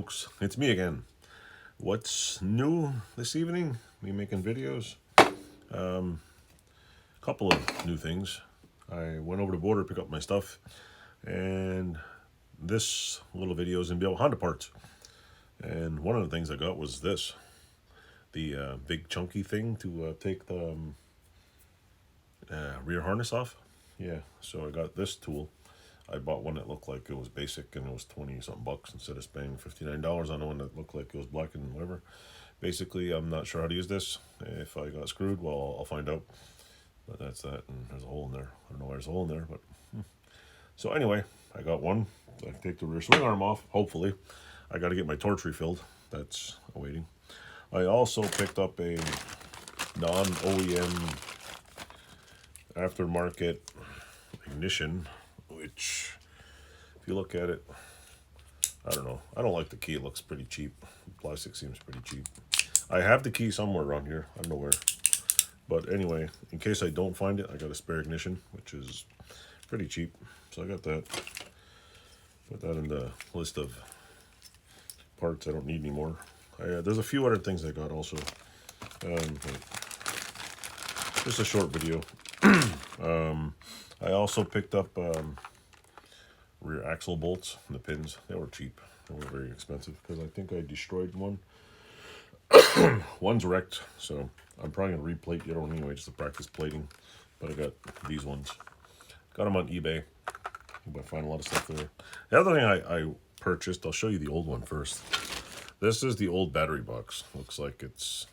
folks, it's me again. What's new this evening? Me making videos. Couple of new things. I went over the border to pick up my stuff, and this little video is gonna be about Honda parts. And one of the things I got was this, the big chunky thing to take the rear harness off. Yeah, so I got this tool. I bought one that looked like it was basic and it was 20 something bucks instead of spending $59 on the one that looked like it was black and whatever. Basically, I'm not sure how to use this. If I got screwed, well, I'll find out. But that's that, and there's a hole in there. I don't know why there's a hole in there, but so anyway, I got one. I can take the rear swing arm off, hopefully. I got to get my torch refilled. That's awaiting. I also picked up a non-OEM aftermarket ignition, which, if you look at it, I don't know. I don't like the key. It looks pretty cheap. The plastic seems pretty cheap. I have the key somewhere around here. I don't know where. But anyway, in case I don't find it, I got a spare ignition, which is pretty cheap. So I got that. Put that in the list of parts I don't need anymore. There's a few other things I got also. Just a short video. I also picked up rear axle bolts and the pins. They were cheap. They weren't very expensive because I think I destroyed one. One's wrecked, so I'm probably going to replate the other one anyway, just to practice plating. But I got these ones. Got them on eBay. I find a lot of stuff there. The other thing I purchased, I'll show you the old one first. This is the old battery box. Looks like it's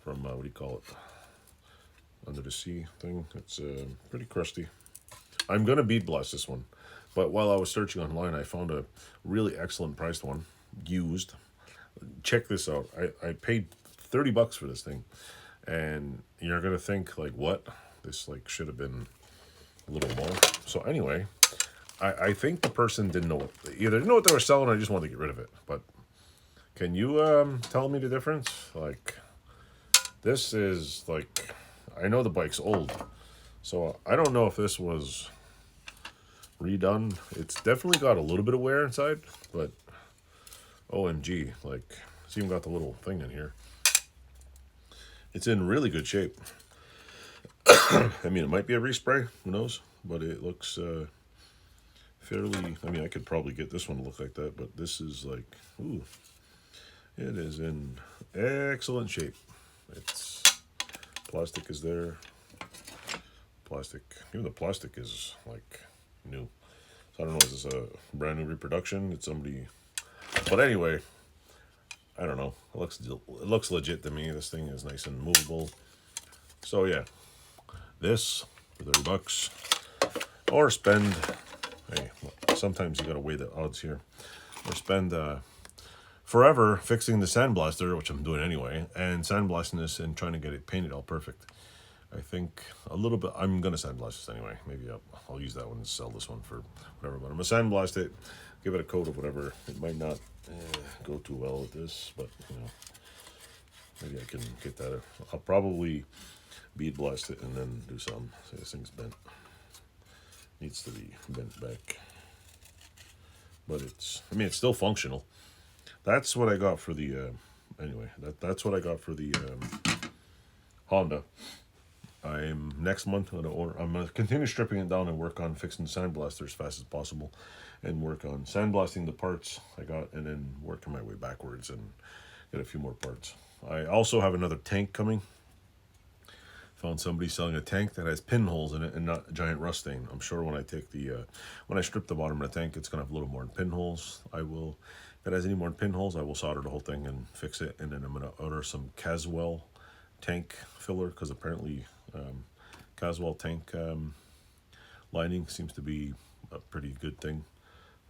from, what do you call it? Under the sea thing. It's pretty crusty. I'm going to bead blast this one. But while I was searching online, I found a really excellent priced one, used. Check this out. I paid 30 bucks for this thing. And you're going to think, like, what? This, like, should have been a little more. So anyway, I think the person didn't know what, either didn't know what they were selling or just wanted to get rid of it. But can you tell me the difference? Like, this is, like, I know the bike's old. So I don't know if this was redone. It's definitely got a little bit of wear inside, but OMG, like, it's even got the little thing in here. It's in really good shape. I mean, it might be a respray, who knows, but it looks fairly, I mean, I could probably get this one to look like that, but this is like, ooh, it is in excellent shape. It's, plastic is there. Plastic, even the plastic is like new. So I don't know, is this a brand new reproduction? It's somebody, but anyway, I don't know. It looks legit to me. This thing is nice and movable. So yeah, this for 30 bucks, or spend. Hey, sometimes you gotta weigh the odds here, or spend forever fixing the sandblaster, which I'm doing anyway, and sandblasting this and trying to get it painted all perfect. I think a little bit, I'm going to sandblast this anyway. Maybe I'll use that one and sell this one for whatever. But I'm going to sandblast it, give it a coat of whatever. It might not go too well with this, but, you know, maybe I can get that. I'll probably bead blast it and then do some. See, this thing's bent. Needs to be bent back. But it's, I mean, it's still functional. That's what I got for the, anyway, that's what I got for the Honda. I'm next month going to order. I'm going to continue stripping it down and work on fixing the sandblaster as fast as possible, and work on sandblasting the parts I got, and then working my way backwards and get a few more parts. I also have another tank coming. Found somebody selling a tank that has pinholes in it and not a giant rust stain. I'm sure when I take the when I strip the bottom of the tank, it's going to have a little more pinholes. I will, if it has any more pinholes, I will solder the whole thing and fix it, and then I'm going to order some Caswell tank filler, because apparently Caswell tank lining seems to be a pretty good thing,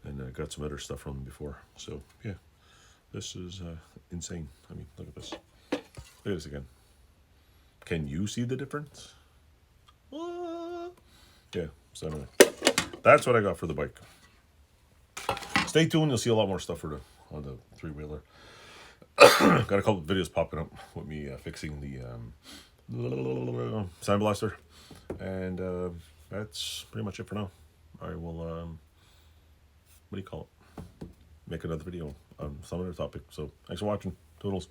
and I got some other stuff from them before. So yeah, this is insane. I mean, look at this. Look at this again. Can you see the difference? Yeah, so anyway, that's what I got for the bike. Stay tuned, you'll see a lot more stuff on the three-wheeler. Got a couple of videos popping up with me fixing the sandblaster, and that's pretty much it for now. I will, what do you call it? make another video on some other topic. So thanks for watching. Toodles.